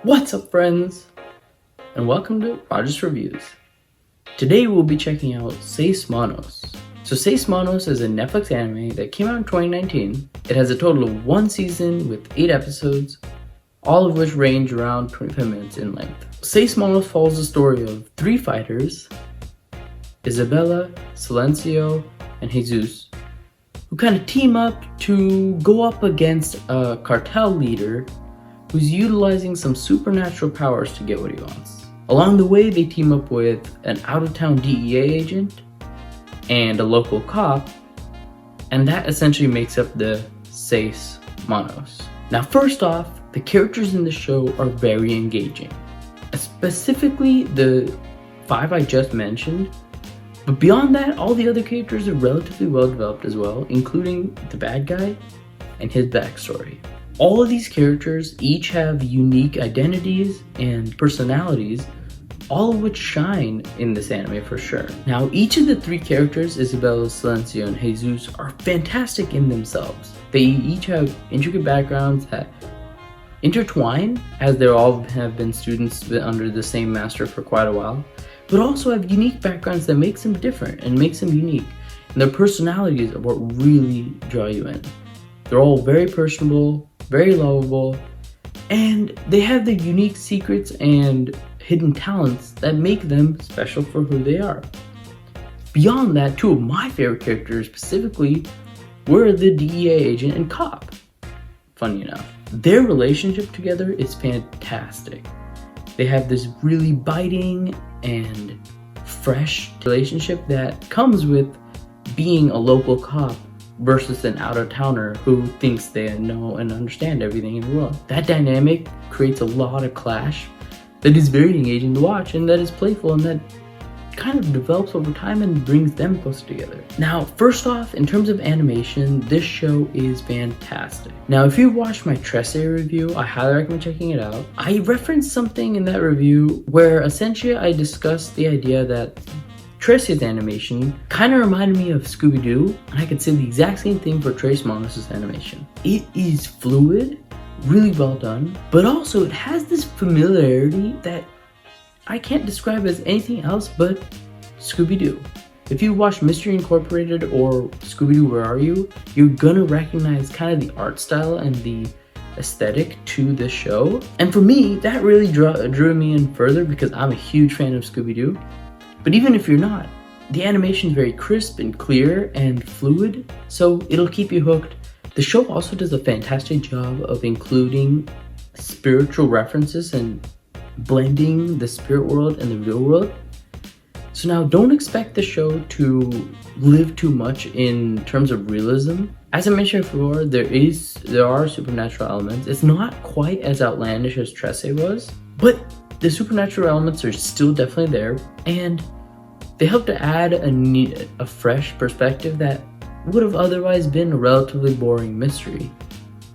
What's up, friends? And welcome to Rogers Reviews. Today we'll be checking out Seis Manos. So Seis Manos is a Netflix anime that came out in 2019. It has a total of 1 season with 8 episodes, all of which range around 25 minutes in length. Seis Manos follows the story of 3 fighters, Isabella, Silencio, and Jesus, who kind of team up to go up against a cartel leader who's utilizing some supernatural powers to get what he wants. Along the way, they team up with an out-of-town DEA agent and a local cop, and that essentially makes up the Seis Manos. Now, first off, the characters in the show are very engaging, specifically the 5 I just mentioned. But beyond that, all the other characters are relatively well developed as well, including the bad guy and his backstory. All of these characters each have unique identities and personalities, all of which shine in this anime for sure. Now, each of the 3 characters, Isabella, Silencio, and Jesus, are fantastic in themselves. They each have intricate backgrounds that intertwine, as they all have been students under the same master for quite a while, but also have unique backgrounds that makes them different and makes them unique. And their personalities are what really draw you in. They're all very personable, very lovable, and they have their unique secrets and hidden talents that make them special for who they are. Beyond that, 2 of my favorite characters specifically were the DEA agent and cop. Funny enough, their relationship together is fantastic. They have this really biting and fresh relationship that comes with being a local cop versus an out-of-towner who thinks they know and understand everything in the world. That dynamic creates a lot of clash that is very engaging to watch, and that is playful, and that kind of develops over time and brings them closer together. Now, first off, in terms of animation, this show is fantastic. Now, if you've watched my Tresse review, I highly recommend checking it out. I referenced something in that review where essentially I discussed the idea that Tresse's animation kind of reminded me of Scooby-Doo, and I could say the exact same thing for Seis Manos' animation. It is fluid, really well done, but also it has this familiarity that I can't describe as anything else but Scooby-Doo. If you watch Mystery Incorporated or Scooby-Doo Where Are You, you're gonna recognize kind of the art style and the aesthetic to this show. And for me, that really drew me in further because I'm a huge fan of Scooby-Doo. But even if you're not, the animation is very crisp and clear and fluid, so it'll keep you hooked. The show also does a fantastic job of including spiritual references and blending the spirit world and the real world. So now, don't expect the show to live too much in terms of realism. As I mentioned before, there are supernatural elements. It's not quite as outlandish as Tresse was, but the supernatural elements are still definitely there, and they help to add a fresh perspective that would have otherwise been a relatively boring mystery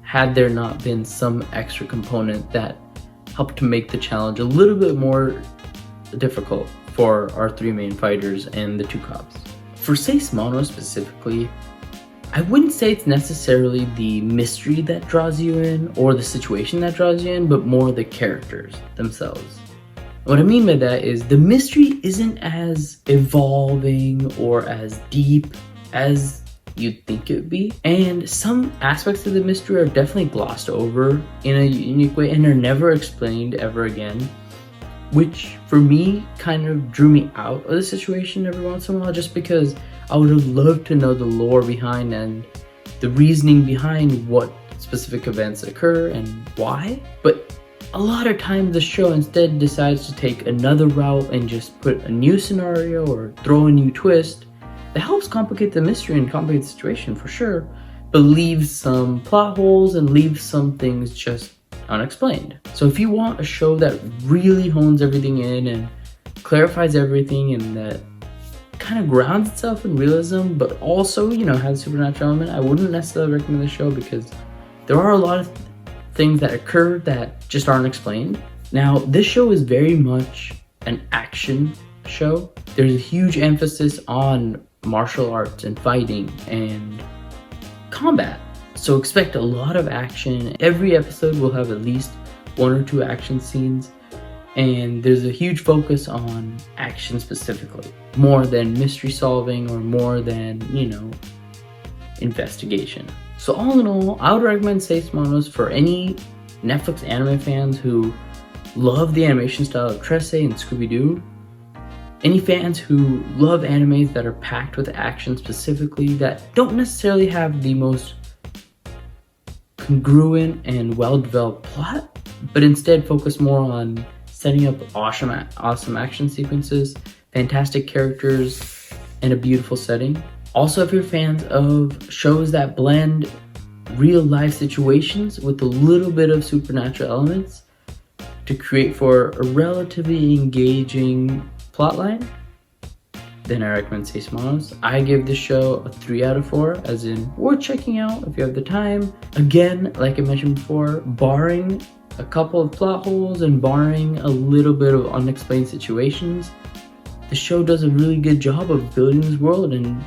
had there not been some extra component that helped to make the challenge a little bit more difficult for our 3 main fighters and the 2 cops. For Seis Manos specifically, I wouldn't say it's necessarily the mystery that draws you in or the situation that draws you in, but more the characters themselves. What I mean by that is the mystery isn't as evolving or as deep as you'd think it would be, and some aspects of the mystery are definitely glossed over in a unique way and are never explained ever again, which for me kind of drew me out of the situation every once in a while, just because I would have loved to know the lore behind and the reasoning behind what specific events occur and why. But a lot of times the show instead decides to take another route and just put a new scenario or throw a new twist that helps complicate the mystery and complicate the situation for sure, but leaves some plot holes and leaves some things just unexplained. So if you want a show that really hones everything in and clarifies everything and that kind of grounds itself in realism, but also, has a supernatural element, I wouldn't necessarily recommend the show because there are a lot of things that occur that just aren't explained. Now, this show is very much an action show. There's a huge emphasis on martial arts and fighting and combat. So expect a lot of action. Every episode will have at least one or two action scenes, and there's a huge focus on action specifically, more than mystery solving or more than, investigation. So all in all, I would recommend Seis Manos for any Netflix anime fans who love the animation style of Trece and Scooby-Doo, any fans who love animes that are packed with action specifically, that don't necessarily have the most congruent and well-developed plot, but instead focus more on setting up awesome action sequences, fantastic characters, and a beautiful setting. Also, if you're fans of shows that blend real-life situations with a little bit of supernatural elements to create for a relatively engaging plotline, then I recommend Seis Manos. I give this show a 3 out of 4, as in worth checking out if you have the time. Again, like I mentioned before, barring a couple of plot holes and barring a little bit of unexplained situations, the show does a really good job of building this world and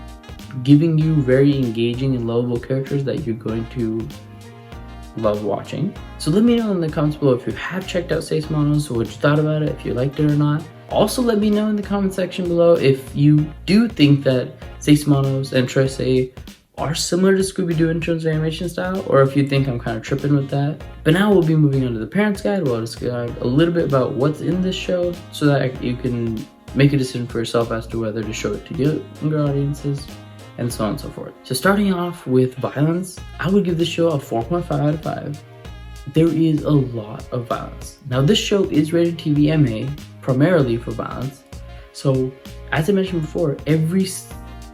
giving you very engaging and lovable characters that you're going to love watching. So let me know in the comments below if you have checked out Seis Manos, what you thought about it, if you liked it or not. Also, let me know in the comment section below if you do think that Seis Manos and Trece are similar to Scooby-Doo in terms of animation style, or if you think I'm kind of tripping with that. But now we'll be moving on to the Parents Guide, where I'll describe a little bit about what's in this show so that you can make a decision for yourself as to whether to show it to younger audiences, and so on and so forth. So starting off with violence, I would give this show a 4.5 out of 5. There is a lot of violence. Now this show is rated TV MA, primarily for violence. So as I mentioned before, every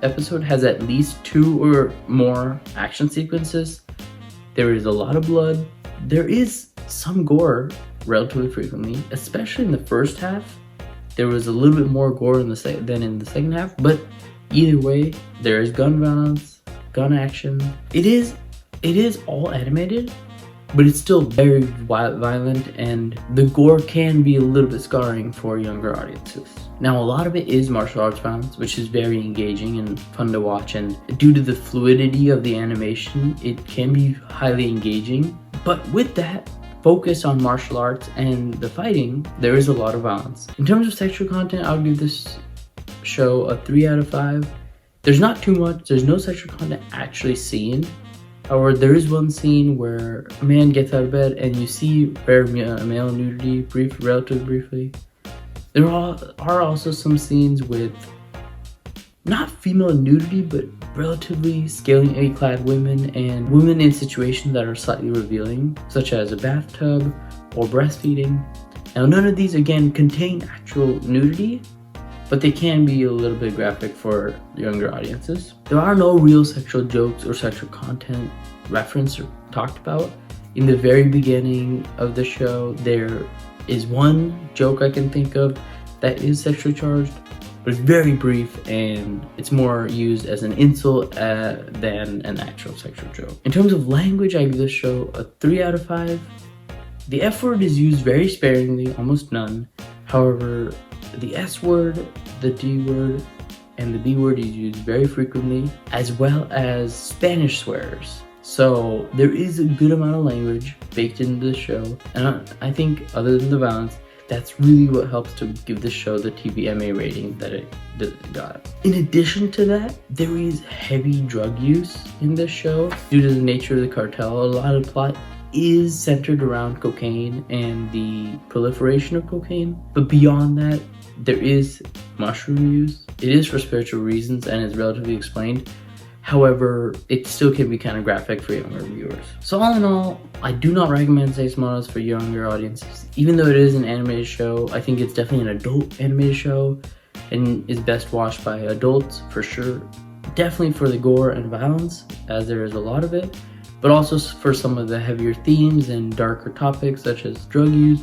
episode has at least 2 or more action sequences. There is a lot of blood. There is some gore relatively frequently, especially in the first half. There was a little bit more gore than in the second half, but either way, there is gun violence, gun action. It is all animated, but it's still very violent, and the gore can be a little bit scarring for younger audiences. Now, a lot of it is martial arts violence, which is very engaging and fun to watch, and due to the fluidity of the animation, it can be highly engaging. But with that focus on martial arts and the fighting, there is a lot of violence. In terms of sexual content, I'll give this show a 3 out of 5. There's not too much, there's no sexual content actually seen. However, there is one scene where a man gets out of bed and you see rare male nudity relatively briefly. There are also some scenes with not female nudity, but relatively scantily clad women and women in situations that are slightly revealing, such as a bathtub or breastfeeding. Now, none of these, again, contain actual nudity, but they can be a little bit graphic for younger audiences. There are no real sexual jokes or sexual content referenced or talked about. In the very beginning of the show, there is one joke I can think of that is sexually charged, but it's very brief and it's more used as an insult than an actual sexual joke. In terms of language, I give this show a 3 out of 5. The F word is used very sparingly, almost none. However, the S word, the D word, and the B word is used very frequently, as well as Spanish swears. So there is a good amount of language baked into the show, and I think other than the violence, that's really what helps to give the show the TVMA rating that it got. In addition to that, there is heavy drug use in this show. Due to the nature of the cartel, a lot of the plot is centered around cocaine and the proliferation of cocaine. But beyond that, there is mushroom use. It is for spiritual reasons and is relatively explained. However, it still can be kind of graphic for younger viewers. So all in all, I do not recommend Seis Manos for younger audiences. Even though it is an animated show, I think it's definitely an adult animated show and is best watched by adults for sure. Definitely for the gore and violence, as there is a lot of it, but also for some of the heavier themes and darker topics such as drug use,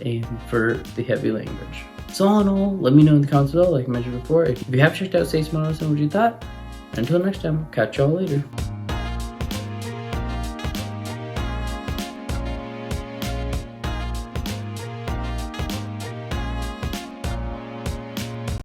and for the heavy language. So all in all, let me know in the comments below, like I mentioned before, if you have checked out Seis Manos and what you thought. Until next time, catch y'all later.